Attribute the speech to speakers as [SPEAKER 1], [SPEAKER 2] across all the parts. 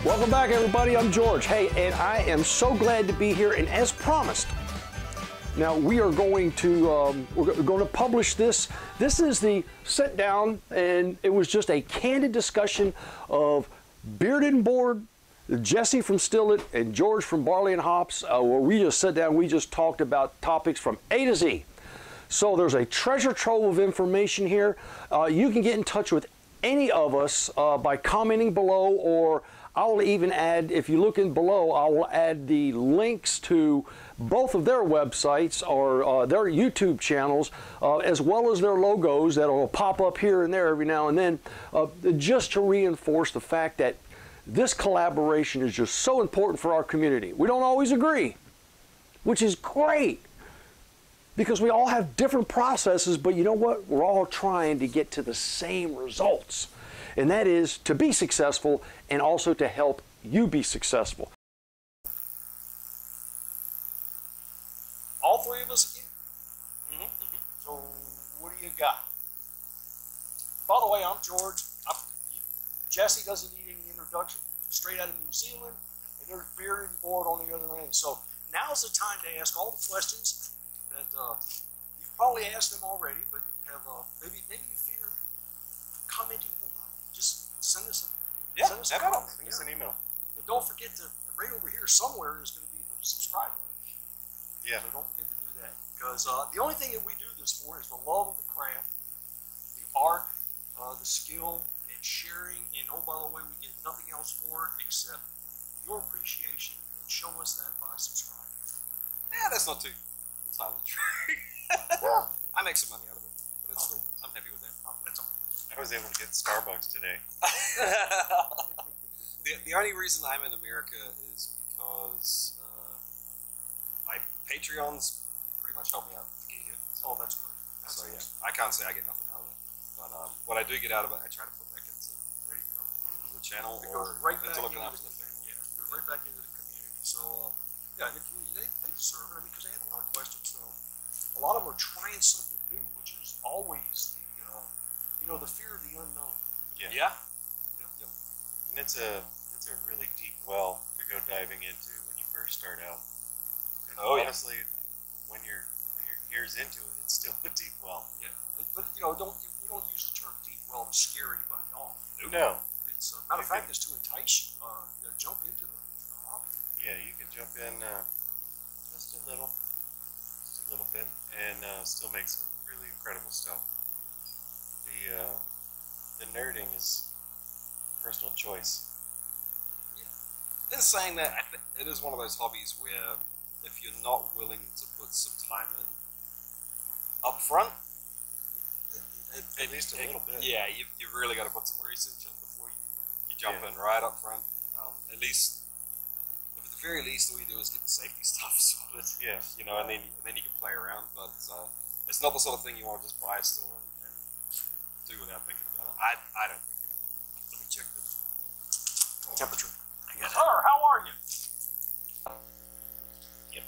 [SPEAKER 1] Welcome back, everybody. I'm George. Hey, and I am so glad to be here. And as promised, now we are going to publish this. This is the sit down, and it was just a candid discussion of Bearded and Board, Jesse from Still It, and George from Barley and Hops, where we just sat down. We just talked about topics from A to Z. So there's a treasure trove of information here. You can get in touch with any of us by commenting below, or I'll even add, if you look in below, I will add the links to both of their websites or their YouTube channels, as well as their logos that will pop up here and there every now and then, just to reinforce the fact that this collaboration is just so important for our community. We don't always agree, which is great, because we all have different processes, but you know what? We're all trying to get to the same results, and that is to be successful and also to help you be successful.
[SPEAKER 2] All three of us again? So what do you got? By the way, I'm George. Jesse doesn't need any introduction. Straight out of New Zealand, and there's Bearded and Board on the other end. So now's the time to ask all the questions that you've probably asked them already, but have maybe you feared commenting below. Just send us a comment.
[SPEAKER 3] Send us an email.
[SPEAKER 2] And don't forget to, right over here somewhere is going to be the subscribe button.
[SPEAKER 3] Yeah.
[SPEAKER 2] So don't forget to do that, because the only thing that we do this for is the love of the craft, the art, the skill, and sharing. And oh, by the way, we get nothing else for it except your appreciation, and show us that by subscribing.
[SPEAKER 3] Yeah, that's not too entirely true. I make some money out of it, but it's still, I'm happy with that. That's all. I was able to get Starbucks today. The only reason I'm in America is because my Patreons pretty much help me out to get here.
[SPEAKER 2] So that's great.
[SPEAKER 3] So yeah, I can't say I get nothing out of it, but what I do get out of it, I try to put back into the channel, or
[SPEAKER 2] right
[SPEAKER 3] into looking after the family.
[SPEAKER 2] Yeah, goes right back into the community. So yeah, they deserve it. I mean, because they have a lot of questions. So a lot of them are trying something new, which is always the the fear of the unknown.
[SPEAKER 3] Yeah. Yep. And it's a really deep well to go diving into when you first start out. And honestly, when you're years into it, it's still a deep well.
[SPEAKER 2] Yeah, but we don't use the term deep well to scare anybody off.
[SPEAKER 3] No.
[SPEAKER 2] It's matter of fact, it's to entice you to jump into the hobby.
[SPEAKER 3] Yeah, you can jump in just a little bit, and still make some really incredible stuff. The nerding is personal choice. Yeah. In saying that, it is one of those hobbies where if you're not willing to put some time in up front, at least a little bit. Yeah, you've really got to put some research in before you jump in right up front. At least, at the very least, all you do is get the safety stuff sorted. Yeah, and then you can play around. But it's not the sort of thing you want to just buy still and do without thinking about it. I don't think anyway.
[SPEAKER 2] Let me check the temperature.
[SPEAKER 1] Sir,
[SPEAKER 2] how are you?
[SPEAKER 3] Yep.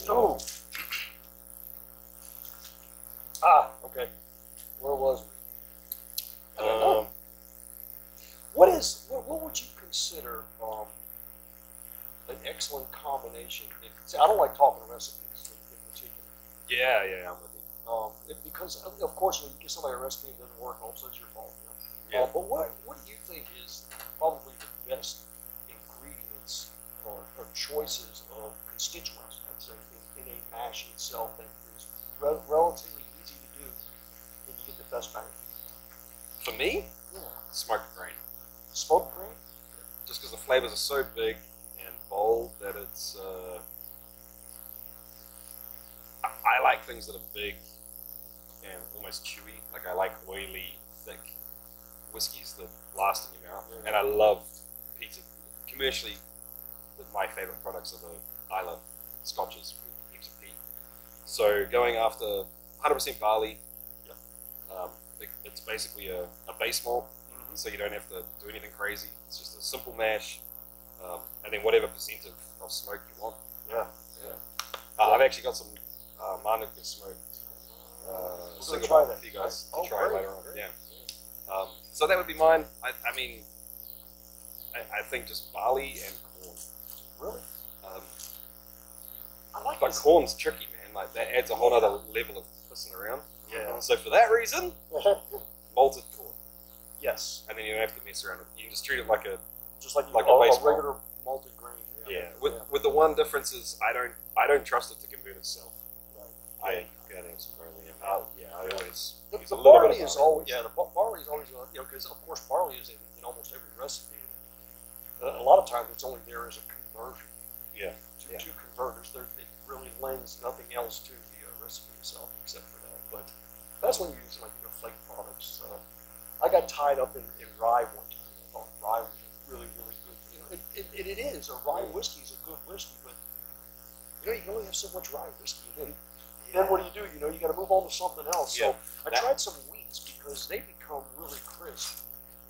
[SPEAKER 2] Oh. Okay. Where was we? What would you consider an excellent combination? I don't like talking recipes in particular.
[SPEAKER 3] Yeah, I'm with you.
[SPEAKER 2] Because of course, when you give somebody a recipe and it doesn't work, all of a sudden it's your fault.
[SPEAKER 3] Yeah.
[SPEAKER 2] But what do you think is probably the best ingredients or choices of constituents, I'd say, in a mash itself that is relatively easy to do, and you get the best bang
[SPEAKER 3] For me,
[SPEAKER 2] yeah.
[SPEAKER 3] smoked grain.
[SPEAKER 2] Smoked grain?
[SPEAKER 3] Just because the flavors are so big and bold that it's. I like things that are big and almost chewy. Like I like oily, thick whiskeys that last in your mouth. Yeah. And I love peat. Commercially, my favorite products are the Isla scotches with heaps of peat. So going after 100% barley, it's basically a base malt, so you don't have to do anything crazy. It's just a simple mash, and then whatever percent of smoke you want.
[SPEAKER 2] Yeah.
[SPEAKER 3] I've actually got some Manuka smoked single
[SPEAKER 2] try
[SPEAKER 3] malt
[SPEAKER 2] that
[SPEAKER 3] for you guys
[SPEAKER 2] right?
[SPEAKER 3] to try later on. Yeah. So that would be mine. I mean, I think just barley and corn.
[SPEAKER 2] Really?
[SPEAKER 3] Um,
[SPEAKER 2] I like
[SPEAKER 3] but
[SPEAKER 2] this.
[SPEAKER 3] corn's tricky, man. Like that adds a whole other level of pissing around.
[SPEAKER 2] Yeah.
[SPEAKER 3] So for that reason, malted corn,
[SPEAKER 2] Yes.
[SPEAKER 3] and then you don't have to mess around with it. You can just treat it like a
[SPEAKER 2] Just like
[SPEAKER 3] Like
[SPEAKER 2] a
[SPEAKER 3] a baseball.
[SPEAKER 2] regular malted grain.
[SPEAKER 3] With the one difference is I don't trust it to convert itself.
[SPEAKER 2] Right.
[SPEAKER 3] I gotta have some barley in. I always
[SPEAKER 2] The
[SPEAKER 3] use a little
[SPEAKER 2] barley
[SPEAKER 3] bit of
[SPEAKER 2] is
[SPEAKER 3] barley.
[SPEAKER 2] always barley is always because of course barley is in almost every recipe. A lot of times it's only there as a conversion.
[SPEAKER 3] Yeah.
[SPEAKER 2] To converters, it really lends nothing else to the recipe itself except for that. But that's when you use like flake products. I got tied up in rye one time. I thought rye was really really good. It is a rye whiskey is a good whiskey, but you can only have so much rye whiskey. And then what do? You got to move on to something else.
[SPEAKER 3] Yeah.
[SPEAKER 2] So I tried some wheats because they become really crisp,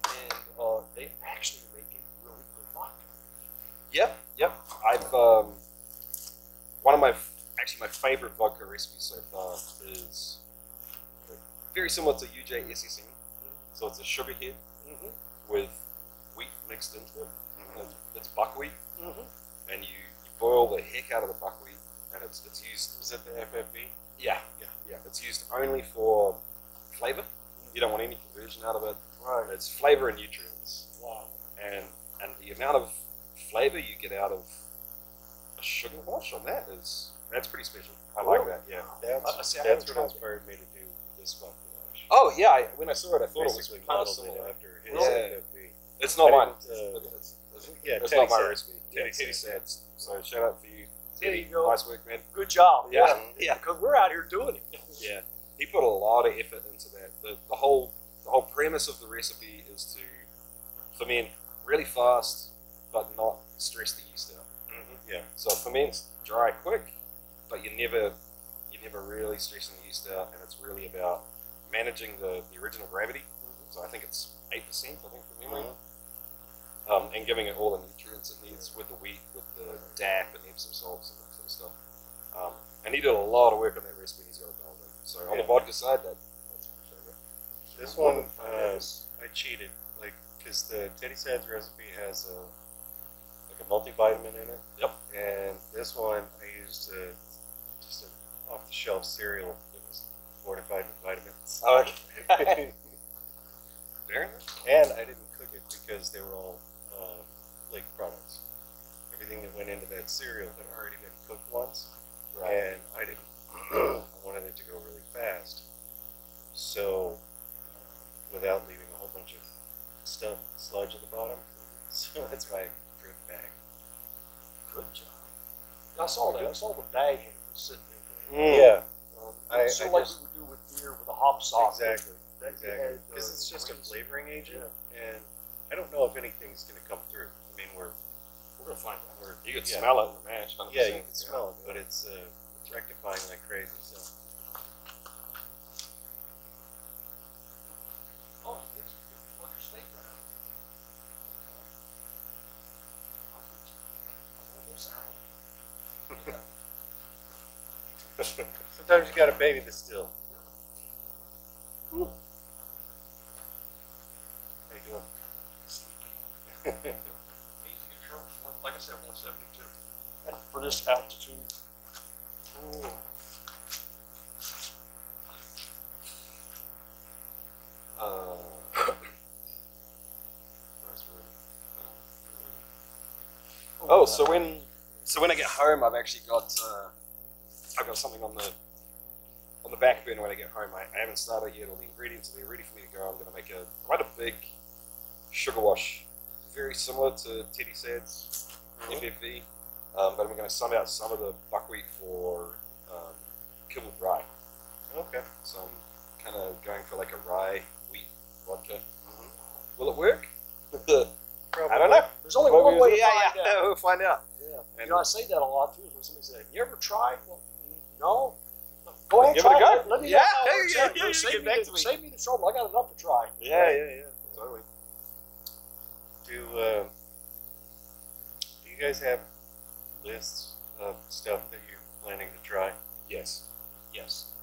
[SPEAKER 2] and they actually make a really good vodka.
[SPEAKER 3] Yep. I've one of my favorite vodka recipes so far is very similar to UJSSM. So it's a sugar head with wheat mixed into it. It's buckwheat, and you boil the heck out of the buckwheat, and it's used.
[SPEAKER 4] Is it the FFB?
[SPEAKER 3] Yeah. It's used only for flavor. You don't want any conversion out of it.
[SPEAKER 2] Right.
[SPEAKER 3] It's flavor and nutrients.
[SPEAKER 2] Wow.
[SPEAKER 3] And the amount of flavor you get out of a sugar wash on that's pretty special. I like that. Yeah.
[SPEAKER 4] That's
[SPEAKER 2] I haven't
[SPEAKER 4] what
[SPEAKER 2] tried
[SPEAKER 4] inspired me to do this vodka wash.
[SPEAKER 3] Oh yeah. When I saw it, I thought
[SPEAKER 4] Basically
[SPEAKER 3] it was kind of
[SPEAKER 4] modeled it
[SPEAKER 3] similar.
[SPEAKER 4] after his
[SPEAKER 3] Yeah.
[SPEAKER 4] FFB.
[SPEAKER 3] It's not
[SPEAKER 4] I
[SPEAKER 3] mine.
[SPEAKER 4] didn't,
[SPEAKER 3] It's
[SPEAKER 4] Teddy
[SPEAKER 3] not my
[SPEAKER 4] said.
[SPEAKER 3] recipe.
[SPEAKER 4] Teddy
[SPEAKER 3] Teddy
[SPEAKER 4] said.
[SPEAKER 3] said. So shout out for you,
[SPEAKER 2] There
[SPEAKER 3] Teddy.
[SPEAKER 2] you go.
[SPEAKER 3] Nice work, man.
[SPEAKER 2] Good job.
[SPEAKER 3] Yeah.
[SPEAKER 2] Because we're out here doing it.
[SPEAKER 3] Yeah. He put a lot of effort into that. The whole premise of the recipe is to ferment really fast, but not stress the yeast out.
[SPEAKER 4] Yeah.
[SPEAKER 3] So it ferments dry quick, but you're never really stressing the yeast out, and it's really about managing the original gravity. So I think it's 8%, I think, from memory. And giving it all the nutrients it needs with the wheat, with the DAP and Epsom salts and that sort of stuff. And he did a lot of work on that recipe. He's got it dialed in. So on the vodka side, that's my favorite.
[SPEAKER 4] This one, I cheated, because the Teddy Sad's recipe has a multivitamin in it.
[SPEAKER 3] Yep.
[SPEAKER 4] And this one, I used just an off-the-shelf cereal that was fortified with vitamins.
[SPEAKER 3] Oh, okay. Fair enough.
[SPEAKER 4] And I didn't cook it because they were all flake products. Everything that went into that cereal had already been cooked once.
[SPEAKER 3] Right.
[SPEAKER 4] And I didn't. I wanted it to go really fast. So, without leaving a whole bunch of sludge at the bottom. So that's my fruit bag.
[SPEAKER 2] Good job. I saw that. I saw the bag hanging sitting in
[SPEAKER 4] Yeah.
[SPEAKER 2] there. So like we would do with beer with a hop sock.
[SPEAKER 4] Exactly.
[SPEAKER 2] Exactly.
[SPEAKER 4] Because it's just a
[SPEAKER 2] grains.
[SPEAKER 4] flavoring agent, and I don't know if anything's going to come through. I mean, we're
[SPEAKER 2] We're gonna find out.
[SPEAKER 3] You could
[SPEAKER 4] Yeah.
[SPEAKER 3] smell it in the mash. 100%.
[SPEAKER 4] yeah, you can smell it, but it's rectifying like crazy. So
[SPEAKER 2] Oh, it's for your steak right now.
[SPEAKER 4] sometimes you got to baby the still. How you doing?
[SPEAKER 2] Like I said, 172. And for this altitude.
[SPEAKER 3] Oh, so when I get home, I've actually got something on the back burner when I get home. I haven't started yet. All the ingredients are ready for me to go. I'm going to make quite a big sugar wash, very similar to Teddy Sad's FFV, but I'm going to sum out some of the buckwheat for kibbled rye.
[SPEAKER 4] Okay.
[SPEAKER 3] So I'm kind of going for like a rye wheat vodka. Will it work? I don't know.
[SPEAKER 2] There's only one way to
[SPEAKER 3] yeah,
[SPEAKER 2] find out.
[SPEAKER 3] we'll find out.
[SPEAKER 2] Yeah. I say that a lot too. When somebody says, "You ever tried?" Well, no. Go ahead,
[SPEAKER 3] Give
[SPEAKER 2] try
[SPEAKER 3] it a go.
[SPEAKER 2] Let me
[SPEAKER 3] Yeah,
[SPEAKER 2] know how it works
[SPEAKER 3] yeah,
[SPEAKER 2] out.
[SPEAKER 3] yeah, you
[SPEAKER 2] Save
[SPEAKER 3] get
[SPEAKER 2] me
[SPEAKER 3] back
[SPEAKER 2] the-
[SPEAKER 3] to me.
[SPEAKER 2] Save me the trouble. I got enough to try.
[SPEAKER 3] Yeah, totally.
[SPEAKER 4] Do you guys have lists of stuff that you're planning to try?
[SPEAKER 3] Yes.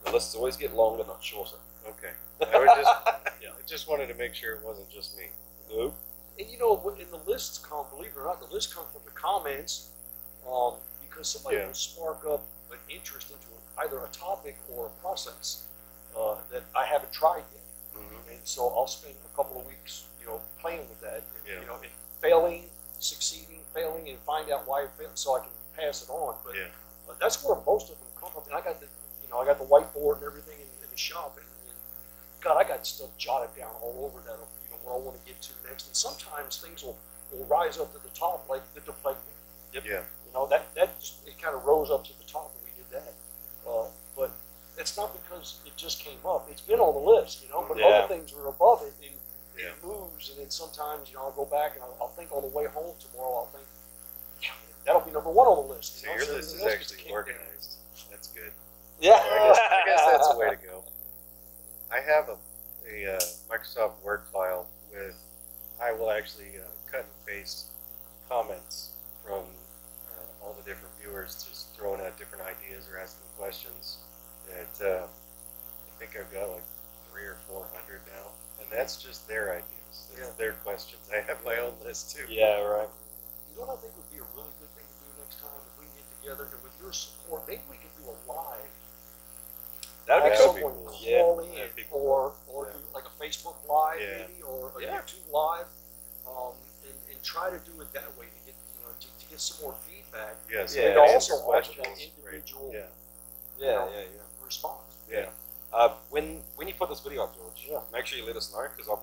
[SPEAKER 3] The lists always get longer, not shorter.
[SPEAKER 4] Okay. I just wanted to make sure it wasn't just me.
[SPEAKER 3] Nope.
[SPEAKER 2] And you know, in the lists come, believe it or not, the lists come from the comments, because somebody will spark up an interest into either a topic or a process that I haven't tried yet. And so I'll spend a couple of weeks, you know, playing with that, and, you know, and failing, succeeding, failing, and find out why it failed, so I can pass it on. But that's where most of them come from. And I got the, you know, I got the whiteboard and everything in the shop, and God, I got stuff jotted down all over that, you know, what I want to get to next. And sometimes things will rise up to the top, like the deflecting.
[SPEAKER 3] Yeah.
[SPEAKER 2] You know, that just, it kind of rose up to the top, and we did that. But it's not because it just came up. It's been on the list, you know, but other things are above it, and it moves. And then sometimes, you know, I'll go back and I'll think on the way home tomorrow, I'll think, yeah, that'll be number 1 on the list.
[SPEAKER 3] So your list is actually organized. That's good.
[SPEAKER 2] Yeah.
[SPEAKER 3] I guess that's the way to go. I have a Microsoft Word file with, I will actually cut and paste comments from all the different viewers, just throwing out different ideas or asking questions. That I think I've got like 300 or 400 now, and that's just their ideas, their questions. I have my own list too.
[SPEAKER 2] Yeah, right. You know what I think would be a really good thing to do next time if we can get together, and with your support, maybe we can do a live.
[SPEAKER 3] That would
[SPEAKER 2] Have
[SPEAKER 3] be
[SPEAKER 2] someone
[SPEAKER 3] cool.
[SPEAKER 2] call in, or do like a Facebook Live maybe, or a YouTube Live, and try to do it that way to get, you know, to get some more feedback.
[SPEAKER 3] Yes.
[SPEAKER 2] And also offer that individual response.
[SPEAKER 3] Yeah. When you put this video up, George, make sure you let us know, because I'll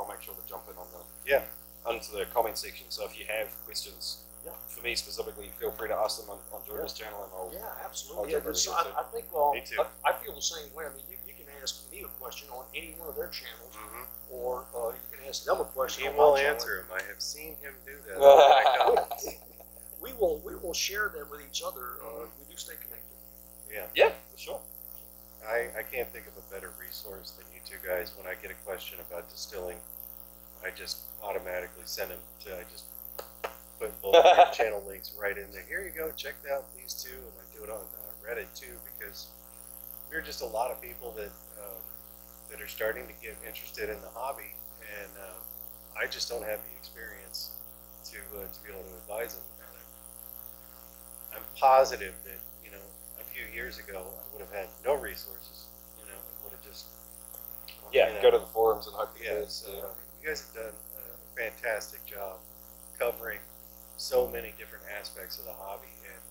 [SPEAKER 3] make sure to jump in on the onto the comment section. So if you have questions for me specifically, feel free to ask them on George's channel, and I'll
[SPEAKER 2] Absolutely.
[SPEAKER 3] I'll jump in here
[SPEAKER 2] I think
[SPEAKER 3] Me too.
[SPEAKER 2] I feel the same way. I mean, you can ask me a question on any one of their channels, or you can ask them a question.
[SPEAKER 3] He
[SPEAKER 2] on
[SPEAKER 3] will
[SPEAKER 2] my channel.
[SPEAKER 3] answer him. I have seen him do that.
[SPEAKER 2] We will share that with each other. We do stay connected.
[SPEAKER 3] Yeah, for sure. I can't think of a better resource than you two guys. When I get a question about distilling, I just automatically send them to, I just put both of your channel links right in there. Here you go, check out these two, and I do it on Reddit too, because we're just a lot of people that that are starting to get interested in the hobby, and I just don't have the experience to be able to advise them. And I'm positive that, you know, a few years ago I would have had no resources. You know, I would have just
[SPEAKER 2] Go to the forums and hope for
[SPEAKER 3] so, you guys have done a fantastic job covering so many different aspects of the hobby, and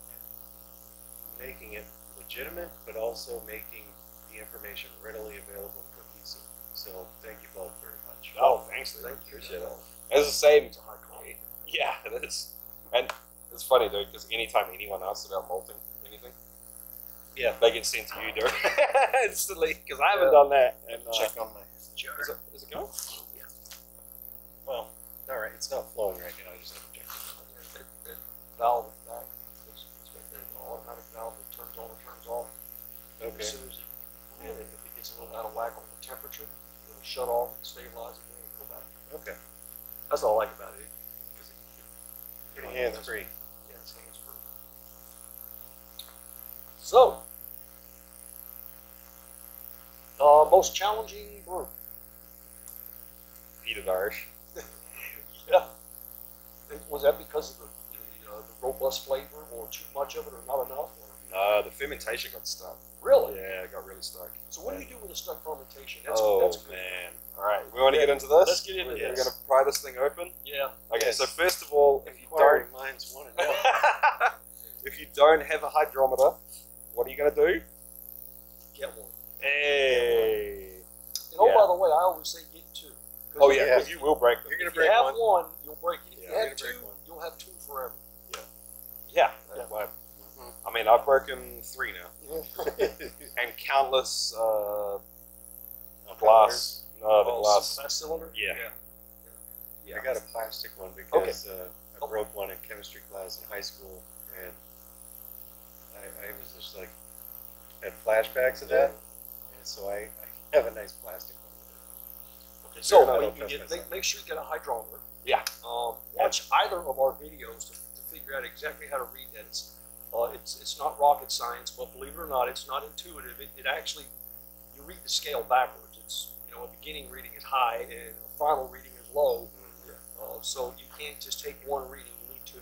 [SPEAKER 3] making it legitimate, but also making the information readily available and cohesive. So thank you both very much.
[SPEAKER 2] Oh, thanks.
[SPEAKER 3] Thank you.
[SPEAKER 2] Appreciate it. It's the same. It's a high quality. Yeah, it is. And it's funny, dude, because anytime anyone asks about malting anything, they get sent to you, dude, instantly, because I haven't done that. And
[SPEAKER 3] Check on my jar.
[SPEAKER 2] Is it going?
[SPEAKER 3] Yeah. Well, all right. It's not flowing right now. I just have to check.
[SPEAKER 2] That valve is back. It's got that automatic valve that turns on and turns off.
[SPEAKER 3] Okay.
[SPEAKER 2] As soon as if it gets a little out of whack on the temperature, it'll shut off and stabilize again and go back.
[SPEAKER 3] Okay.
[SPEAKER 2] That's all I like about it.
[SPEAKER 3] Pretty hands free.
[SPEAKER 2] Yeah, it's hands free. So, most challenging brew.
[SPEAKER 3] Peated Irish.
[SPEAKER 2] Yeah. Was that because of the robust flavor, or too much of it, or not enough? Or?
[SPEAKER 3] No, the fermentation got stuck.
[SPEAKER 2] Really?
[SPEAKER 3] Yeah, it got really stuck.
[SPEAKER 2] So what do you do with a stuck fermentation?
[SPEAKER 3] That's good.
[SPEAKER 2] Man.
[SPEAKER 3] All right, we want to get into this.
[SPEAKER 2] Let's get into
[SPEAKER 3] We're
[SPEAKER 2] this.
[SPEAKER 3] going to pry this thing open.
[SPEAKER 2] Yeah.
[SPEAKER 3] Okay,
[SPEAKER 2] Yes.
[SPEAKER 3] so first of all, if you
[SPEAKER 2] Inquiring
[SPEAKER 3] don't,
[SPEAKER 2] minds want
[SPEAKER 3] to know. If you don't have a hydrometer, what are you going to do?
[SPEAKER 2] Get one.
[SPEAKER 3] Hey.
[SPEAKER 2] And by the way, I always say get two.
[SPEAKER 3] Oh yeah, because you will break them.
[SPEAKER 2] You're going to break one. If you have one, you'll break it. If
[SPEAKER 3] Yeah,
[SPEAKER 2] you
[SPEAKER 3] you're
[SPEAKER 2] have two,
[SPEAKER 3] gonna break one.
[SPEAKER 2] you'll have two forever.
[SPEAKER 3] Yeah. I mean, I've broken 3 now, and countless glass. No, the glass.
[SPEAKER 2] Glass cylinder.
[SPEAKER 3] Yeah.
[SPEAKER 4] I got a plastic one because I broke one in chemistry class in high school, and I was just like, had flashbacks of that, and so I have a nice plastic one.
[SPEAKER 2] Okay, so
[SPEAKER 4] I
[SPEAKER 2] you
[SPEAKER 4] don't
[SPEAKER 2] can
[SPEAKER 4] trust
[SPEAKER 2] get, make sure you get a hydrometer.
[SPEAKER 3] Yeah.
[SPEAKER 2] Watch either of our videos to figure out exactly how to read that. It's not rocket science, but believe it or not, it's not intuitive. It actually, you read the scale backwards. It's, a beginning reading is high and a final reading is low. So you can't just take one reading, you need two.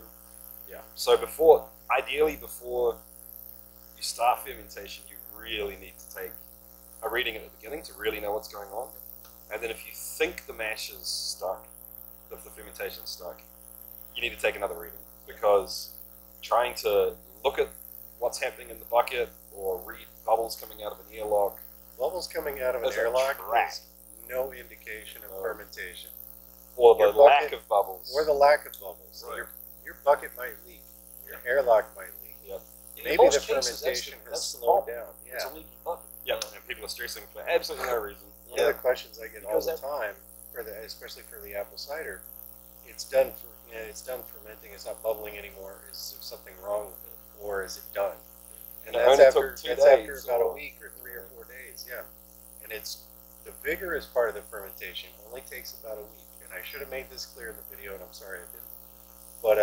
[SPEAKER 3] Yeah. So ideally before you start fermentation, you really need to take a reading at the beginning to really know what's going on. And then if you think the mash is stuck, if the fermentation's stuck, you need to take another reading, because trying to look at what's happening in the bucket or read bubbles coming out of an airlock.
[SPEAKER 4] Bubbles coming out of an
[SPEAKER 3] As a
[SPEAKER 4] airlock
[SPEAKER 3] track.
[SPEAKER 4] is no indication of fermentation.
[SPEAKER 3] Or the
[SPEAKER 4] Your
[SPEAKER 3] lack
[SPEAKER 4] bucket-
[SPEAKER 3] of bubbles.
[SPEAKER 4] Or the lack of bubbles.
[SPEAKER 2] Right.
[SPEAKER 4] Your bucket might leak. Your airlock might leak.
[SPEAKER 3] Yep.
[SPEAKER 2] In
[SPEAKER 4] Maybe
[SPEAKER 2] most
[SPEAKER 4] the
[SPEAKER 2] cases,
[SPEAKER 4] fermentation has
[SPEAKER 2] that's the
[SPEAKER 4] slowed
[SPEAKER 2] problem.
[SPEAKER 4] down.
[SPEAKER 2] It's
[SPEAKER 4] Yeah.
[SPEAKER 2] a leaky bucket.
[SPEAKER 3] Yep. And people are stressing for absolutely no reason.
[SPEAKER 4] One of the questions I get all
[SPEAKER 2] Because
[SPEAKER 4] the
[SPEAKER 2] that-
[SPEAKER 4] time, especially for the apple cider, it's done fermenting. It's not bubbling anymore. Is there something wrong with it, or is it done? And
[SPEAKER 3] It
[SPEAKER 4] that's
[SPEAKER 3] only
[SPEAKER 4] after
[SPEAKER 3] took 2
[SPEAKER 4] that's after
[SPEAKER 3] days
[SPEAKER 4] about a
[SPEAKER 3] or-
[SPEAKER 4] week or 3 or 4 days. Yeah, and it's the vigorous part of the fermentation only takes about a week. And I should have made this clear in the video, and I'm sorry I didn't. But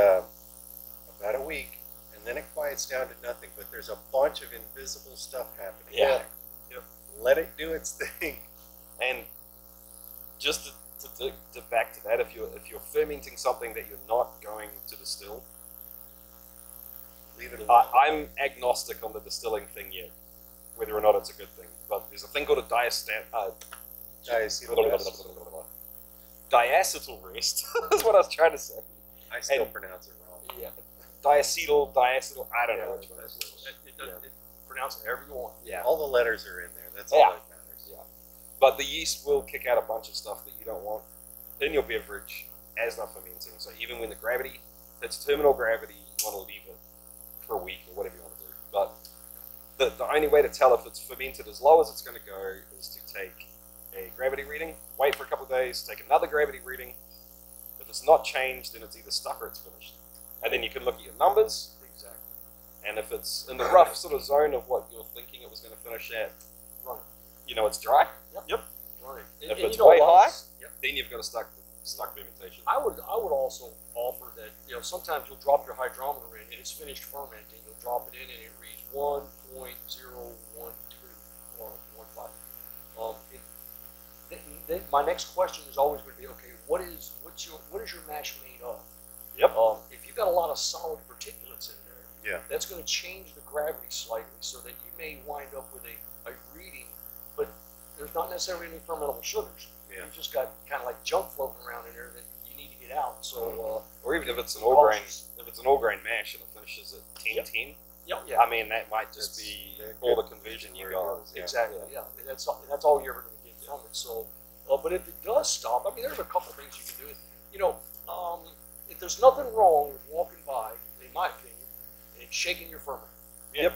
[SPEAKER 4] about a week, and then it quiets down to nothing. But there's a bunch of invisible stuff happening.
[SPEAKER 3] Yeah.
[SPEAKER 4] Yep. Let it do its thing.
[SPEAKER 3] And just to back to that, if you're fermenting something that you're not going to distill,
[SPEAKER 4] Leave it alone.
[SPEAKER 3] I'm agnostic on the distilling thing yet, whether or not it's a good thing. But there's a thing called a diacetyl rest. That's what I was trying to say.
[SPEAKER 4] I still
[SPEAKER 3] and-
[SPEAKER 4] pronounce it wrong.
[SPEAKER 3] Yeah, diacetyl. I don't know which one it is.
[SPEAKER 2] Pronounce it however you want.
[SPEAKER 3] Yeah,
[SPEAKER 4] All the letters are in there. That's all
[SPEAKER 3] Yeah.
[SPEAKER 4] that matters.
[SPEAKER 3] yeah. But the yeast will kick out a bunch of stuff that you don't want in your beverage as they're fermenting. So even when the gravity hits terminal gravity, you want to leave it for a week or whatever you want to do. But the only way to tell if it's fermented as low as it's going to go is to take a gravity reading, wait for a couple of days, take another gravity reading. If it's not changed, then it's either stuck or it's finished. And then you can look at your numbers.
[SPEAKER 2] Exactly.
[SPEAKER 3] And if it's in the rough sort of zone of what you're thinking it was going to finish at,
[SPEAKER 2] Right.
[SPEAKER 3] you know it's dry.
[SPEAKER 2] Yep. Right.
[SPEAKER 3] If
[SPEAKER 2] And
[SPEAKER 3] it's
[SPEAKER 2] you know,
[SPEAKER 3] way
[SPEAKER 2] a lot
[SPEAKER 3] high,
[SPEAKER 2] of- Yep.
[SPEAKER 3] then you've got a stuck fermentation.
[SPEAKER 2] I would also offer that, sometimes you'll drop your hydrometer in and it's finished fermenting. You'll drop it in and it reads 1.012 or 1.5. Then my next question is always going to be, okay, what is your mash made of?
[SPEAKER 3] Yep.
[SPEAKER 2] If you've got a lot of solid particulates in there,
[SPEAKER 4] Yeah.
[SPEAKER 2] that's going to change the gravity slightly, so that you may wind up with a reading, but there's not necessarily any fermentable sugars.
[SPEAKER 4] Yeah.
[SPEAKER 2] You've just got kind of like junk floating around in there that you need to get out. So,
[SPEAKER 3] Or even if it's an all grain, mash and it finishes at 10-10,
[SPEAKER 2] yeah,
[SPEAKER 3] I mean that might just be all the conversion you got.
[SPEAKER 4] Yeah.
[SPEAKER 2] exactly, yeah. And that's all you're ever going to get from it. So, but if it does stop, I mean, there's a couple things you can do. If there's nothing wrong with walking by, in my opinion, and shaking your ferment.
[SPEAKER 3] Yep.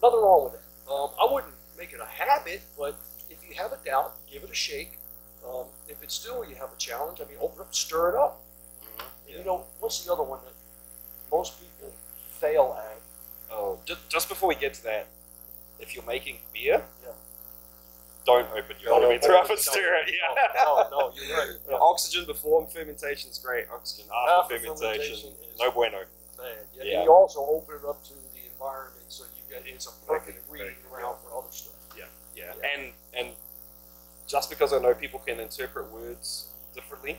[SPEAKER 2] Nothing wrong with that. I wouldn't make it a habit, but if you have a doubt, give it a shake. If it's still you have a challenge, I mean, open up, stir it up.
[SPEAKER 3] Mhm.
[SPEAKER 2] And what's the other one that most people fail at?
[SPEAKER 3] Oh, just before we get to that, if you're making beer,
[SPEAKER 2] Yeah.
[SPEAKER 3] don't open your
[SPEAKER 2] Don't
[SPEAKER 3] fermenter
[SPEAKER 2] open
[SPEAKER 3] up
[SPEAKER 2] it,
[SPEAKER 3] and stir it. Yeah.
[SPEAKER 2] No, you're right. Yeah.
[SPEAKER 3] Oxygen before fermentation is great. Oxygen after fermentation,
[SPEAKER 2] is
[SPEAKER 3] no bueno.
[SPEAKER 2] bad. Yeah.
[SPEAKER 3] Yeah.
[SPEAKER 2] And you also open it up to the environment, so it's a perfect
[SPEAKER 4] Negative,
[SPEAKER 2] reading
[SPEAKER 4] negative,
[SPEAKER 2] ground for other stuff.
[SPEAKER 3] Yeah.
[SPEAKER 2] Yeah.
[SPEAKER 3] And just because I know people can interpret words differently,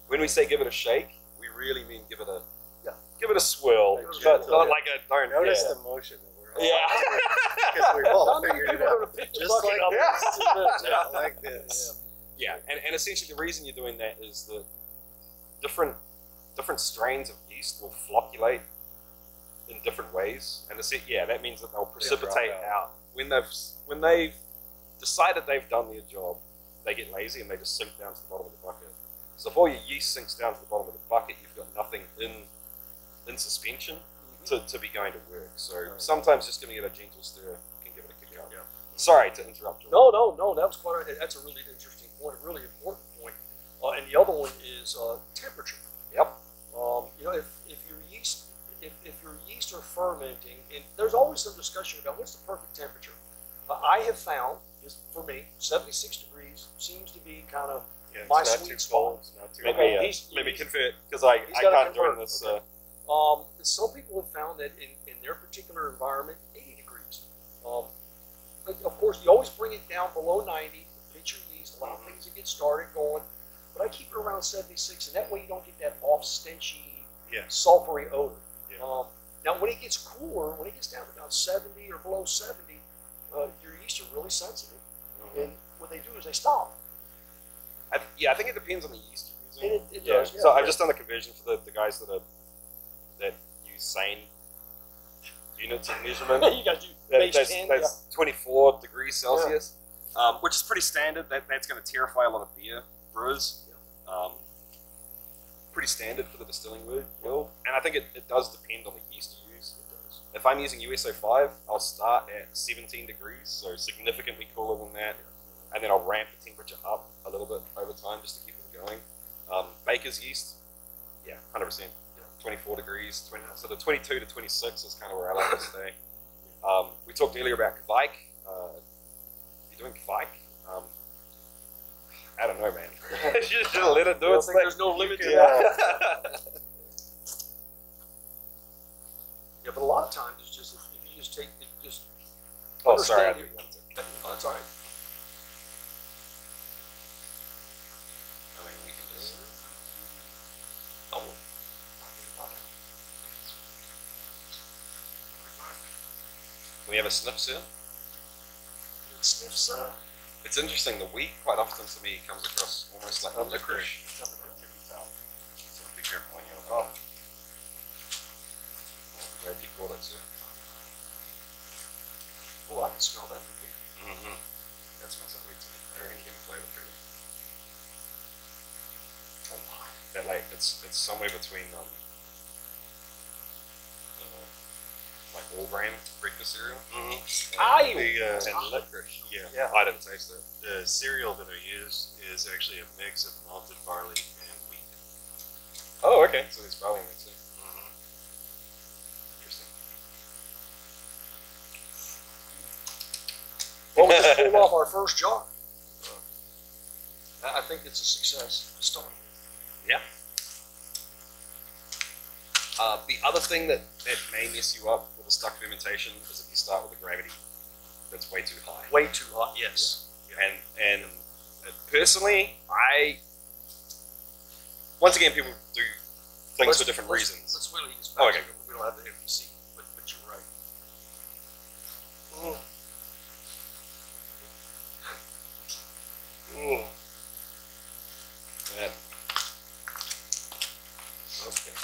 [SPEAKER 3] when we say give it a shake, we really mean give it a swirl,
[SPEAKER 2] Give it a
[SPEAKER 3] but
[SPEAKER 2] swirl.
[SPEAKER 3] not like a don't.
[SPEAKER 4] Notice
[SPEAKER 3] yeah.
[SPEAKER 4] the motion that we're all
[SPEAKER 3] Yeah.
[SPEAKER 4] because we've all
[SPEAKER 2] Not many
[SPEAKER 4] figured it
[SPEAKER 2] people are
[SPEAKER 4] out.
[SPEAKER 2] gonna pick the
[SPEAKER 4] Just
[SPEAKER 2] bucket
[SPEAKER 4] like
[SPEAKER 2] up in
[SPEAKER 4] this.
[SPEAKER 2] 2 minutes.
[SPEAKER 4] Not like this.
[SPEAKER 3] Yeah, and essentially the reason you're doing that is that different strains of yeast will flocculate in different ways, and that means that they'll precipitate
[SPEAKER 4] drop
[SPEAKER 3] out. When they've decided they've done their job, they get lazy and they just sink down to the bottom of the bucket. So if all your yeast sinks down to the bottom of the bucket, you've got nothing in suspension to be going to work. So sometimes just giving it a gentle stir can give it a kick up.
[SPEAKER 2] Yeah.
[SPEAKER 3] Sorry to interrupt you.
[SPEAKER 2] No, that's that's a really interesting point, a really important point. And the other one is temperature.
[SPEAKER 3] Yep.
[SPEAKER 2] If your yeast are fermenting, and there's always some discussion about what's the perfect temperature. I have found, just for me, 76 degrees seems to be kind of
[SPEAKER 4] Yeah, it's
[SPEAKER 2] my
[SPEAKER 4] not
[SPEAKER 2] sweet
[SPEAKER 4] too
[SPEAKER 2] spot.
[SPEAKER 4] cold. It's not too
[SPEAKER 3] Maybe
[SPEAKER 2] Okay,
[SPEAKER 3] maybe convert because I
[SPEAKER 2] he's gotta
[SPEAKER 3] can't join
[SPEAKER 2] convert,
[SPEAKER 3] this.
[SPEAKER 2] okay. Some people have found that in their particular environment, 80 degrees. But of course, you always bring it down below 90, pitch your yeast, allow things to get started going. but I keep it around 76, and that way you don't get that off-stenchy,
[SPEAKER 4] Yeah.
[SPEAKER 2] sulfury odor.
[SPEAKER 4] Yeah.
[SPEAKER 2] Now, when it gets cooler, when it gets down to about 70 or below 70, your yeast are really sensitive, and what they do is they stop.
[SPEAKER 3] I think it depends on the yeast you're using.
[SPEAKER 2] It does. Yeah,
[SPEAKER 3] So I've just done the conversion for the guys that use sane units of measurement.
[SPEAKER 2] You guys do base 10.
[SPEAKER 3] That's 24 degrees Celsius, which is pretty standard. That's going to terrify a lot of beer brewers. Pretty standard for the distilling world. And I think it does depend on the yeast you use. If I'm using USO5, I'll start at 17 degrees, so significantly cooler than that, and then I'll ramp the temperature up a little bit over time just to keep them going. Baker's yeast, 100%. 24 degrees, so the 22 to 26 is kind of where I like to stay. We talked earlier about Kvike. You're doing Kvike? I don't know, man. You just let it do its thing.
[SPEAKER 2] There's no limit to that. Yeah, but a lot of times it's just, if you just take it, just
[SPEAKER 3] Oh, sorry.
[SPEAKER 2] understand it. Oh, that's all right.
[SPEAKER 3] I mean, we can just...
[SPEAKER 2] Oh.
[SPEAKER 3] Can we have a sniff, sir?
[SPEAKER 2] It sniffs,
[SPEAKER 3] It's interesting, the wheat quite often to me comes across almost like a licorice. So be careful when you're off. I'm glad you caught it, sir.
[SPEAKER 2] oh, I can smell that from here.
[SPEAKER 3] Mm-hmm. That smells like wheat to me. Very any flavor through it. That like it's somewhere between like all grain breakfast cereal and licorice.
[SPEAKER 4] Yeah.
[SPEAKER 3] I didn't taste it.
[SPEAKER 4] The cereal that I use is actually a mix of malted barley and wheat.
[SPEAKER 3] Oh, okay. So there's barley in it too. Interesting.
[SPEAKER 2] Well, we just pulled off our first jar. I think it's a success to start.
[SPEAKER 3] Yeah. The other thing that may mess you up with a stuck fermentation is if you start with a gravity that's way too high.
[SPEAKER 2] Way too hot, yes.
[SPEAKER 3] And personally, once again, people do things for different reasons.
[SPEAKER 2] Let's wait till he gets
[SPEAKER 3] Oh,
[SPEAKER 2] back.
[SPEAKER 3] okay.
[SPEAKER 2] We don't have the empty seat, but you're right.
[SPEAKER 3] Ooh. Yeah. Okay.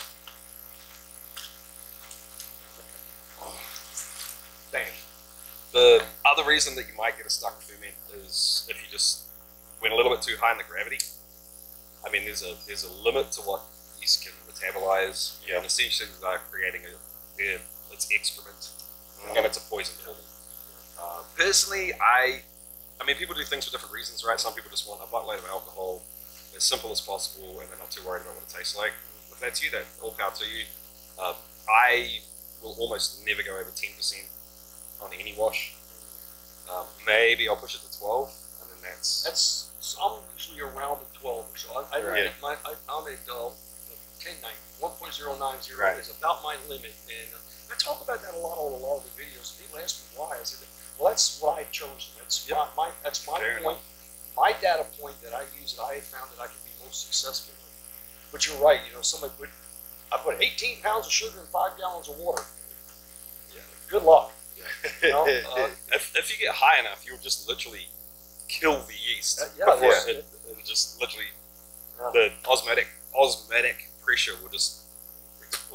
[SPEAKER 3] Dang. The other reason that you might get a stuck ferment is if you just went a little bit too high in the gravity. I mean, there's a limit to what yeast can metabolize, and essentially they're creating it's excrement, and it's a poison for them. Personally, I mean, people do things for different reasons, right? Some people just want a buttload of alcohol, as simple as possible, and they're not too worried about what it tastes like. If that's you, that all power to you. I will almost never go over 10% on any wash. Maybe I'll push it to 12, and then that's
[SPEAKER 2] I'm usually around the 12 or so. I'm at 1090. 1.090
[SPEAKER 3] Right.
[SPEAKER 2] is about my limit, and I talk about that a lot on a lot of the videos. People ask me why. I said, well, that's what I've chosen. That's my
[SPEAKER 3] Fair
[SPEAKER 2] point, my data point that I use that I have found that I can be most successful with. But you're right. I put 18 pounds of sugar in 5 gallons of water. Yeah. Good luck. You know,
[SPEAKER 3] if you get high enough, you'll just literally kill the yeast.
[SPEAKER 2] before
[SPEAKER 3] it just literally the osmotic pressure will just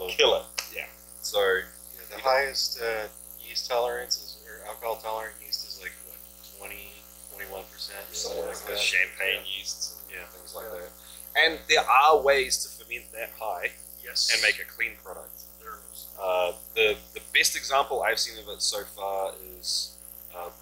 [SPEAKER 3] kill it. Yeah. So
[SPEAKER 4] The highest yeast tolerance or alcohol tolerant yeast is like what, 21%.
[SPEAKER 2] Something like
[SPEAKER 3] the
[SPEAKER 2] that.
[SPEAKER 3] champagne yeasts and things like that. And there are ways to ferment that high
[SPEAKER 2] Yes.
[SPEAKER 3] and make a clean product.
[SPEAKER 2] There it is.
[SPEAKER 3] The best example I've seen of it so far is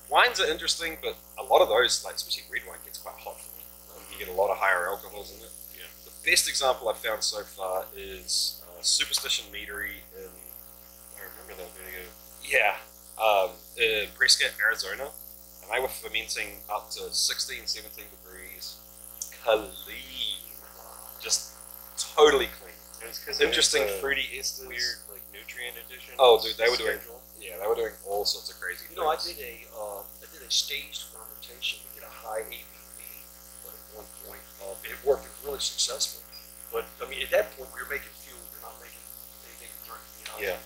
[SPEAKER 3] wines are interesting, but a lot of those, like especially red wine, gets quite hot for me. You get a lot of higher alcohols in it.
[SPEAKER 4] Yeah.
[SPEAKER 3] The best example I've found so far is Superstition Meadery in
[SPEAKER 4] I remember that video.
[SPEAKER 3] in Prescott, Arizona, and they were fermenting up to 16, 17 degrees, clean, just totally clean.
[SPEAKER 4] It's 'cause
[SPEAKER 3] Interesting
[SPEAKER 4] it's a
[SPEAKER 3] fruity esters.
[SPEAKER 4] weird like nutrient addition.
[SPEAKER 3] Oh, dude, they were doing
[SPEAKER 4] schedule.
[SPEAKER 3] they were doing all sorts of crazy things.
[SPEAKER 2] I did a staged fermentation to get a high ABV, but at one point it worked at that point, you're making fuel. You're not making anything to drink. You know?
[SPEAKER 4] Yeah.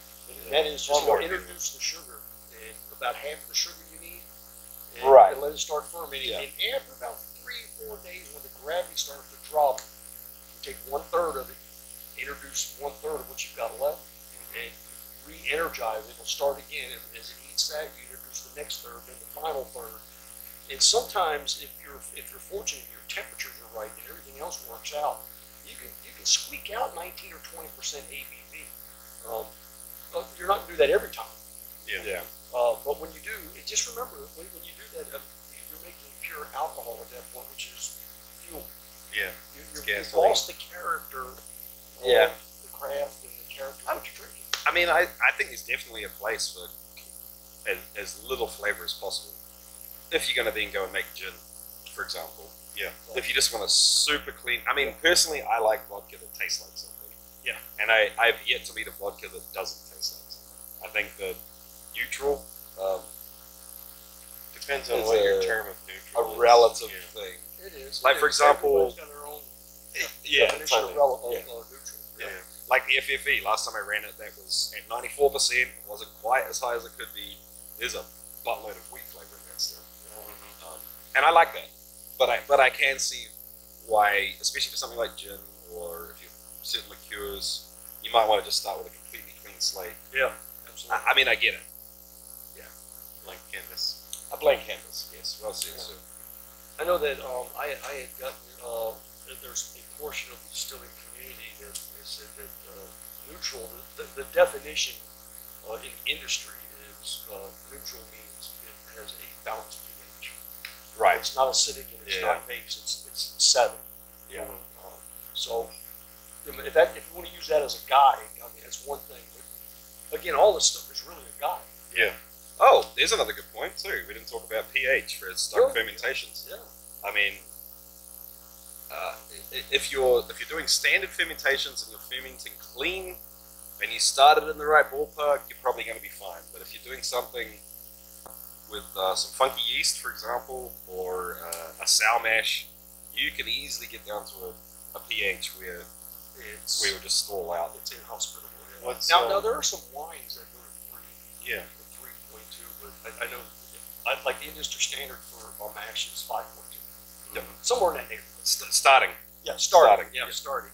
[SPEAKER 2] And that is just
[SPEAKER 4] More
[SPEAKER 2] introduce the sugar and about half the sugar you need. And,
[SPEAKER 1] Right.
[SPEAKER 2] and let it start fermenting.
[SPEAKER 3] Yeah.
[SPEAKER 2] And after about 3 or 4 days, when the gravity starts to drop, you take 1/3 of it, introduce 1/3 of what you've got left, and re-energize it. It'll start again. And as it eats that, you introduce the next third, then the final third. And sometimes, if you're fortunate, your temperatures are right and everything else works out, you can squeak out 19 or 20% ABV. But you're not gonna do that every time.
[SPEAKER 3] Yeah.
[SPEAKER 2] But when you do, just remember when you do that, you're making pure alcohol at that point, which is fuel.
[SPEAKER 4] Yeah.
[SPEAKER 2] You've
[SPEAKER 4] gasoline.
[SPEAKER 2] lost the character of
[SPEAKER 3] Yeah.
[SPEAKER 2] the craft and the character of what you're drinking.
[SPEAKER 3] I mean, I think there's definitely a place for as little flavor as possible. If you're going to then go and make gin, for example.
[SPEAKER 4] Yeah.
[SPEAKER 3] If you just want a super clean, I mean, personally, I like vodka that tastes like something.
[SPEAKER 2] Yeah.
[SPEAKER 3] And I've yet to meet a vodka that doesn't taste like something. I think the neutral,
[SPEAKER 4] Depends on
[SPEAKER 3] It's
[SPEAKER 4] what your
[SPEAKER 3] a-
[SPEAKER 4] term of
[SPEAKER 3] a
[SPEAKER 4] neutral is.
[SPEAKER 3] relative
[SPEAKER 4] Yeah.
[SPEAKER 3] thing.
[SPEAKER 2] It is.
[SPEAKER 3] Like, for example-
[SPEAKER 2] Everybody's got their own
[SPEAKER 3] Yeah,
[SPEAKER 2] definition
[SPEAKER 3] totally.
[SPEAKER 2] of
[SPEAKER 3] Yeah.
[SPEAKER 2] neutral.
[SPEAKER 3] Yeah. Like the FFE, last time I ran it, that was at 94%. It wasn't quite as high as it could be. There's a buttload of wheat flavor in that still. And I like that. But I can see why, especially for something like gin, or if you're certain liqueurs, you might want to just start with a completely clean slate.
[SPEAKER 2] Yeah, absolutely.
[SPEAKER 3] I mean, I get it.
[SPEAKER 4] Blank canvas.
[SPEAKER 3] A blank canvas, yes. Well said, sir.
[SPEAKER 2] I know that I had gotten that there's a portion of the distilling community that said that neutral. The definition in industry is neutral means it has a balanced pH.
[SPEAKER 3] Right.
[SPEAKER 2] It's not acidic and it's
[SPEAKER 3] Yeah.
[SPEAKER 2] not base. It's 7.
[SPEAKER 3] Yeah.
[SPEAKER 2] So if you want to use that as a guide, I mean that's one thing. But again, all this stuff is really a guide.
[SPEAKER 3] Yeah. Oh, there's another good point too. We didn't talk about pH for stock fermentations.
[SPEAKER 2] Yeah.
[SPEAKER 3] I mean, if you're doing standard fermentations and you're fermenting clean, and you started in the right ballpark, you're probably going to be fine. But if you're doing something with some funky yeast, for example, or a sour mash, you can easily get down to a pH where we would just stall out.
[SPEAKER 2] It's inhospitable. Yeah.
[SPEAKER 4] What's,
[SPEAKER 2] Now there are some wines that go to 3.
[SPEAKER 4] Yeah.
[SPEAKER 2] 3.2, but I know, like the industry standard for a mash is 5.2.
[SPEAKER 3] Yep.
[SPEAKER 2] Somewhere in that neighborhood.
[SPEAKER 3] Starting.
[SPEAKER 2] Yeah, starting.
[SPEAKER 3] Yeah.
[SPEAKER 2] Starting.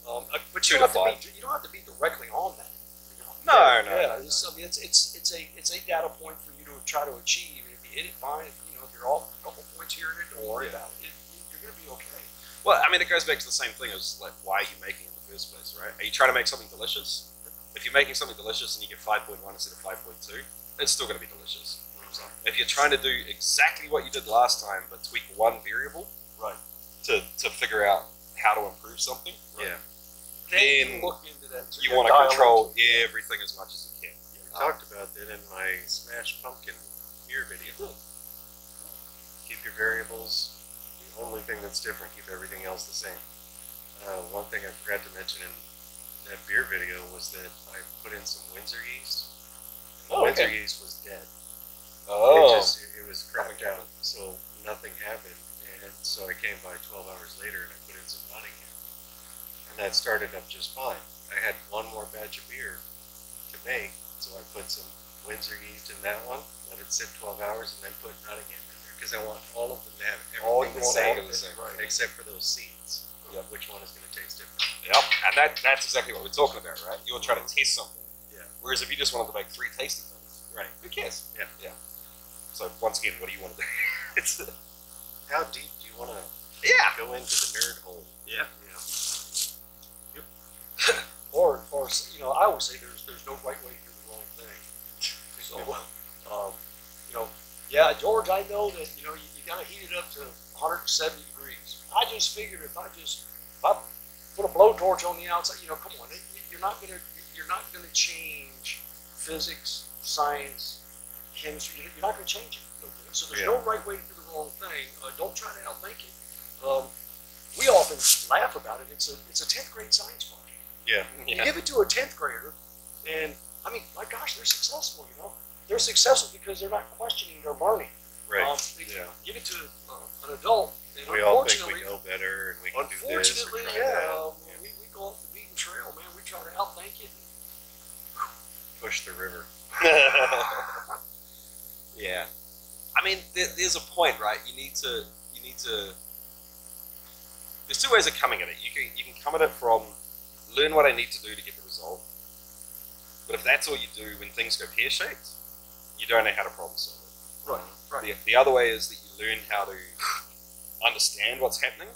[SPEAKER 2] But
[SPEAKER 3] Two
[SPEAKER 2] you
[SPEAKER 3] to
[SPEAKER 2] don't have
[SPEAKER 3] five.
[SPEAKER 2] to be. You don't have to be directly on that. You know?
[SPEAKER 3] No.
[SPEAKER 2] Yeah, it's a data point for you to try to achieve. If you hit it, fine. If you're off a couple points here and there, don't worry about it. You're going to be okay.
[SPEAKER 3] Well, I mean, it goes back to the same thing as like, why are you making it in the first place, right? Are you trying to make something delicious? If you're making something delicious and you get 5.1 instead of 5.2, it's still going to be delicious. If you're trying to do exactly what you did last time, but tweak one variable,
[SPEAKER 2] Right.
[SPEAKER 3] to figure out how to improve something,
[SPEAKER 4] Yeah.
[SPEAKER 2] Then you look into that.
[SPEAKER 3] you want to control everything as much as you can.
[SPEAKER 4] We talked about that in my Smash Pumpkin beer video. Keep your variables. The only thing that's different, keep everything else the same. One thing I forgot to mention in that beer video was that I put in some Windsor yeast. And the Windsor yeast was dead. It was cracked out, so nothing happened. And so I came by 12 hours later and I put in some Nottingham. And that started up just fine. I had one more batch of beer to make, so I put some Windsor yeast in that one, let it sit 12 hours, and then put Nottingham in there. Because I want all of them to have everything the same,
[SPEAKER 2] Right.
[SPEAKER 4] except for those seeds.
[SPEAKER 3] Yep.
[SPEAKER 4] Which one is going to taste different?
[SPEAKER 3] Yep, and that's exactly what we're talking about, right? You're trying to test something.
[SPEAKER 4] Yeah.
[SPEAKER 3] Whereas if you just wanted to make 3 tasty things,
[SPEAKER 4] Right.
[SPEAKER 3] who cares?
[SPEAKER 4] Yeah.
[SPEAKER 3] So once again, what do you want to do? It's
[SPEAKER 4] How deep do you want to go into the nerd hole?
[SPEAKER 3] Yeah.
[SPEAKER 2] Or I always say there's no right way to do the wrong thing. So, yeah, George, I know that you got to heat it up to 170 degrees. I just figured if I put a blowtorch on the outside, come on, you're not gonna change physics, science, chemistry. You're not gonna change it. So there's no right way to do the wrong thing. Don't try to outthink it. We often laugh about it. It's a 10th grade science project.
[SPEAKER 4] Yeah.
[SPEAKER 2] You give it to a 10th grader, and I mean, my gosh, they're successful. They're successful because they're not questioning their learning.
[SPEAKER 4] Right.
[SPEAKER 2] Give it to an adult, and
[SPEAKER 4] We all think we
[SPEAKER 2] unfortunately,
[SPEAKER 4] know better and we can do this.
[SPEAKER 2] unfortunately,
[SPEAKER 4] or try that.
[SPEAKER 2] we go off the beat
[SPEAKER 3] is a point, right? You need to. There's two ways of coming at it. You can come at it from learn what I need to do to get the result. But if that's all you do when things go pear-shaped, you don't know how to problem solve it.
[SPEAKER 2] Right, right.
[SPEAKER 3] The other way is that you learn how to understand what's happening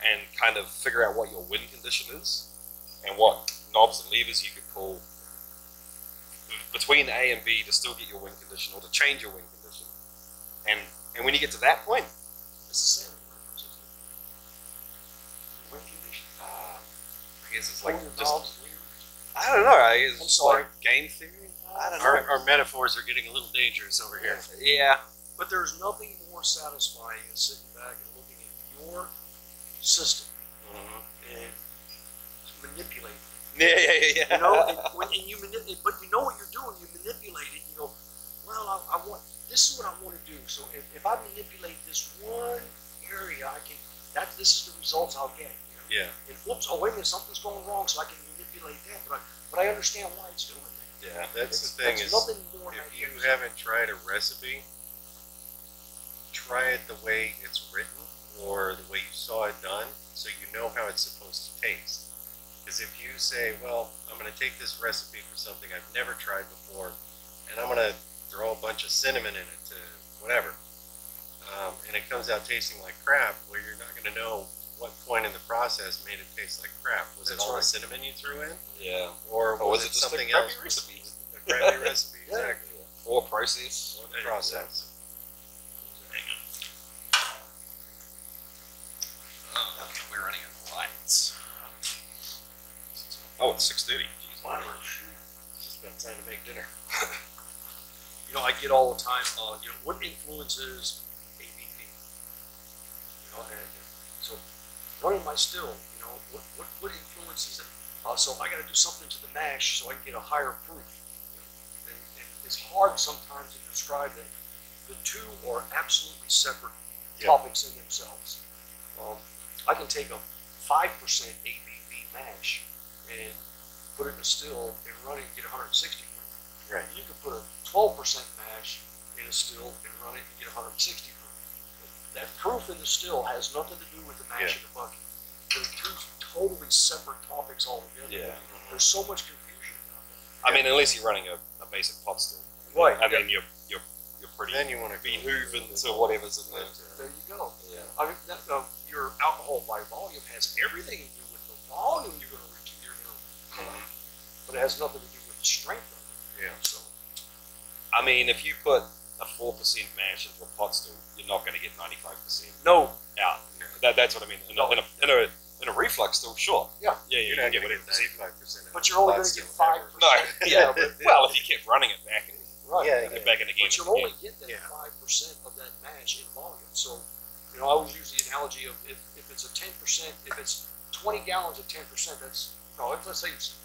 [SPEAKER 3] and kind of figure out what your win condition is and what knobs and levers you could pull between A and B to still get your win condition or to change your win condition. And when you get to that point, it's the same.
[SPEAKER 2] Win condition.
[SPEAKER 3] I guess it's like just, I don't know. I guess it's like game theory. I don't know.
[SPEAKER 4] Our metaphors are getting a little dangerous over here.
[SPEAKER 3] Yeah.
[SPEAKER 2] But there's nothing more satisfying than sitting back and looking at your system and manipulating it.
[SPEAKER 3] Yeah.
[SPEAKER 2] You know, and you manipulate, but you know what you're doing. You manipulate it. You go, well, I want this is what I want to do. So if I manipulate this one area, I can. This is the results I'll get. You know?
[SPEAKER 3] Yeah.
[SPEAKER 2] And whoops! Oh wait a minute, something's going wrong. So I can manipulate that, but I understand why it's doing that.
[SPEAKER 4] Yeah, that's the thing is,
[SPEAKER 2] nothing more
[SPEAKER 4] if you haven't tried a recipe, try it the way it's written or the way you saw it done, so you know how it's supposed to taste. Because if you say, well, I'm going to take this recipe for something I've never tried before, and I'm going to throw a bunch of cinnamon in it to whatever, and it comes out tasting like crap, well, you're not going to know what point in the process made it taste like crap. Was it all the cinnamon you threw in?
[SPEAKER 3] Yeah.
[SPEAKER 4] Or was it
[SPEAKER 3] just
[SPEAKER 4] something
[SPEAKER 3] a
[SPEAKER 4] else?
[SPEAKER 3] recipe?
[SPEAKER 4] A crappy recipe, exactly.
[SPEAKER 3] Or process.
[SPEAKER 4] Or the process.
[SPEAKER 3] Hang on. Okay, we're running out of lights. Oh, it's 6:30.
[SPEAKER 2] It's just about time to make dinner.
[SPEAKER 3] You know, I get all the time, you know, what influences ABV?
[SPEAKER 2] You know, and so running my still, you know, what influences it? So I got to do something to the mash so I can get a higher proof. You know? And it's hard sometimes to describe that the two are absolutely separate topics in themselves. I can take a 5% ABV mash and put it in a still and run it and get 160 proof.
[SPEAKER 4] Right.
[SPEAKER 2] You can put a 12% mash in a still and run it and get 160 proof. That proof in the still has nothing to do with the mash in the bucket. They're two totally separate topics altogether.
[SPEAKER 3] Yeah.
[SPEAKER 2] There's so much confusion about that.
[SPEAKER 3] I mean, unless you're running a basic pot still.
[SPEAKER 2] Right.
[SPEAKER 3] I mean, you're pretty
[SPEAKER 4] Then you want to
[SPEAKER 3] be hooving to whatever's in there.
[SPEAKER 2] There you go.
[SPEAKER 3] Yeah.
[SPEAKER 2] I mean, your alcohol by volume has everything to do with the volume you're going to but it has nothing to do with the strength of it.
[SPEAKER 4] Yeah.
[SPEAKER 2] So,
[SPEAKER 3] I mean, if you put a 4% mash into a pot still, you're not going to get 95%
[SPEAKER 2] no.
[SPEAKER 3] out. That's what I mean. In a reflux still, sure.
[SPEAKER 2] Yeah.
[SPEAKER 3] Yeah,
[SPEAKER 4] You're
[SPEAKER 3] you
[SPEAKER 4] not
[SPEAKER 3] can get
[SPEAKER 4] going to
[SPEAKER 3] whatever
[SPEAKER 4] get
[SPEAKER 3] percent.
[SPEAKER 4] 95%.
[SPEAKER 2] But you're only going to get 5%.
[SPEAKER 3] No.
[SPEAKER 2] Yeah. But,
[SPEAKER 3] Well, if you kept running it back and
[SPEAKER 2] right.
[SPEAKER 3] back and again.
[SPEAKER 2] But you'll only get that 5% of that mash in volume. So, you know, I always use the analogy of if it's a 10%, if it's 20 gallons at 10%, that's, no, let's say it's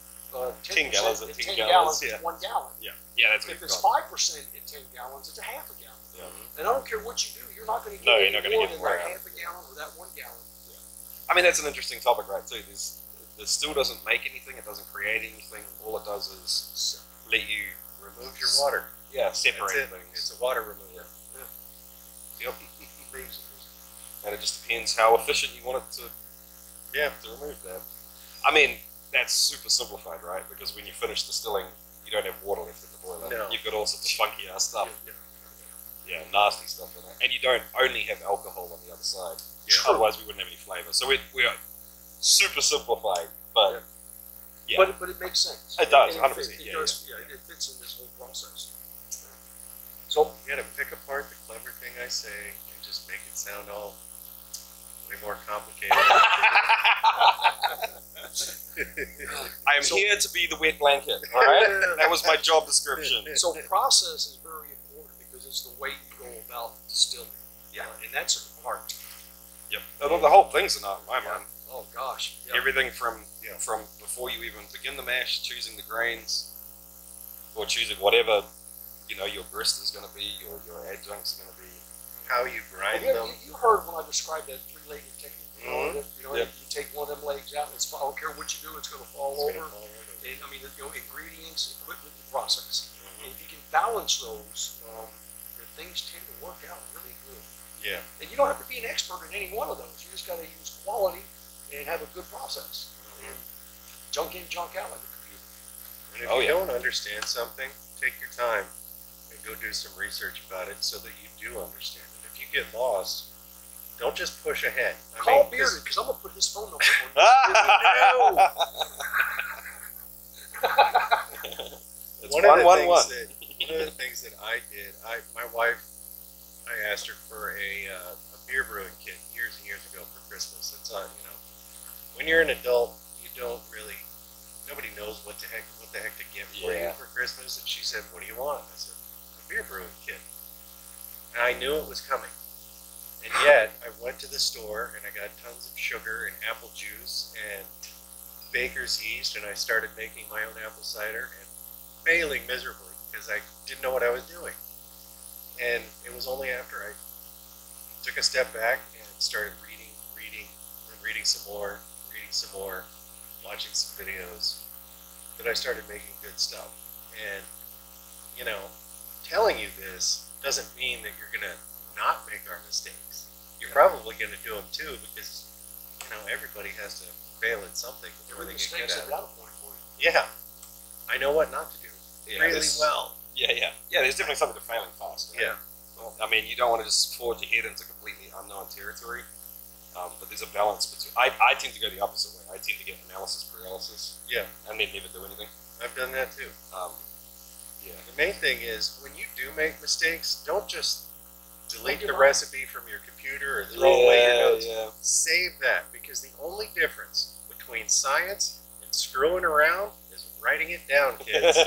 [SPEAKER 2] 10
[SPEAKER 3] gallons at
[SPEAKER 2] 10
[SPEAKER 3] 10
[SPEAKER 2] gallons,
[SPEAKER 3] yeah.
[SPEAKER 2] it's 1 gallon.
[SPEAKER 3] Yeah, that's what
[SPEAKER 2] If
[SPEAKER 3] you've
[SPEAKER 2] it's
[SPEAKER 3] got.
[SPEAKER 2] 5% at 10 gallons, it's a half a gallon.
[SPEAKER 3] Yeah.
[SPEAKER 2] And I don't care what you do, you're not going to get
[SPEAKER 3] No,
[SPEAKER 2] any
[SPEAKER 3] you're not gonna
[SPEAKER 2] more
[SPEAKER 3] get
[SPEAKER 2] than
[SPEAKER 3] more
[SPEAKER 2] that
[SPEAKER 3] out.
[SPEAKER 2] half a gallon or that 1 gallon.
[SPEAKER 3] I mean, that's an interesting topic, right, too. The still doesn't make anything. It doesn't create anything. All it does is let you
[SPEAKER 4] Remove your water.
[SPEAKER 3] separate
[SPEAKER 4] That's it.
[SPEAKER 3] things.
[SPEAKER 4] It's a water remover.
[SPEAKER 3] Yep.
[SPEAKER 2] Amazing.
[SPEAKER 3] And it just depends how efficient you want it to remove that. I mean, that's super simplified, right? Because when you finish distilling, you don't have water left in the boiler.
[SPEAKER 4] No.
[SPEAKER 3] You've got all sorts of funky ass stuff.
[SPEAKER 2] Yeah.
[SPEAKER 3] Nasty stuff in it. And you don't only have alcohol on the other side.
[SPEAKER 2] Yeah.
[SPEAKER 3] Otherwise, we wouldn't have any flavor. So we are super simplified, but
[SPEAKER 2] But it makes sense.
[SPEAKER 3] It does,
[SPEAKER 2] And
[SPEAKER 3] 100%,
[SPEAKER 2] it fits in this whole process.
[SPEAKER 4] So you got to pick apart the clever thing I say and just make it sound all way more complicated.
[SPEAKER 3] I am here to be the wet blanket. All right, that was my job description.
[SPEAKER 2] So process is very important because it's the way you go about distilling.
[SPEAKER 3] Yeah.
[SPEAKER 2] And that's an art.
[SPEAKER 3] Yep. The whole thing's an art in my mind.
[SPEAKER 2] Oh gosh. Yeah.
[SPEAKER 3] Everything from before you even begin the mash, choosing the grains, or choosing whatever your grist is going to be, or your adjuncts are going to be.
[SPEAKER 4] How you grind
[SPEAKER 2] You,
[SPEAKER 4] them.
[SPEAKER 2] you heard when I described that three-legged technique.
[SPEAKER 3] Mm-hmm.
[SPEAKER 2] You take one of them legs out, and I don't care what you do, it's going to fall
[SPEAKER 4] It's
[SPEAKER 2] over.
[SPEAKER 4] gonna fall over.
[SPEAKER 2] And, I mean, ingredients, equipment, and process. And if you can balance those, the things tend to work out really good.
[SPEAKER 4] Yeah.
[SPEAKER 2] And you don't have to be an expert in any one of those. You just got to use quality and have a good process. And junk in, junk out like a computer.
[SPEAKER 4] And if you don't understand something, take your time and go do some research about it so that you do understand it. If you get lost, don't just push ahead.
[SPEAKER 2] Call Bearded, because I'm going to put his phone number on this.
[SPEAKER 3] It's
[SPEAKER 4] One of
[SPEAKER 3] 111.
[SPEAKER 4] the things that I did, my wife, I asked her for a beer brewing kit years and years ago for Christmas. It's when you're an adult, you don't really, nobody knows what the heck to get for you for Christmas. And she said, "What do you want?" I said, "A beer brewing kit." And I knew it was coming. And yet, I went to the store and I got tons of sugar and apple juice and baker's yeast, and I started making my own apple cider and failing miserably because I didn't know what I was doing. And it was only after I took a step back and started reading some more, watching some videos, that I started making good stuff. And, telling you this doesn't mean that you're going to not make our mistakes. You're probably going to do them too, because, everybody has to fail at something before they get good at it. Yeah. I know what not to do really well.
[SPEAKER 3] Yeah, there's definitely something to failing fast.
[SPEAKER 4] Yeah.
[SPEAKER 3] Well, I mean, you don't want to just forge your head into completely unknown territory, but there's a balance between. I tend to go the opposite way. I tend to get analysis paralysis.
[SPEAKER 4] Yeah.
[SPEAKER 3] And then never do anything.
[SPEAKER 4] I've done that too.
[SPEAKER 3] Yeah.
[SPEAKER 4] The main thing is, when you do make mistakes, don't just delete the recipe from your computer or throw away your notes.
[SPEAKER 3] Yeah.
[SPEAKER 4] Save that, because the only difference between science and screwing around is writing it down, kids.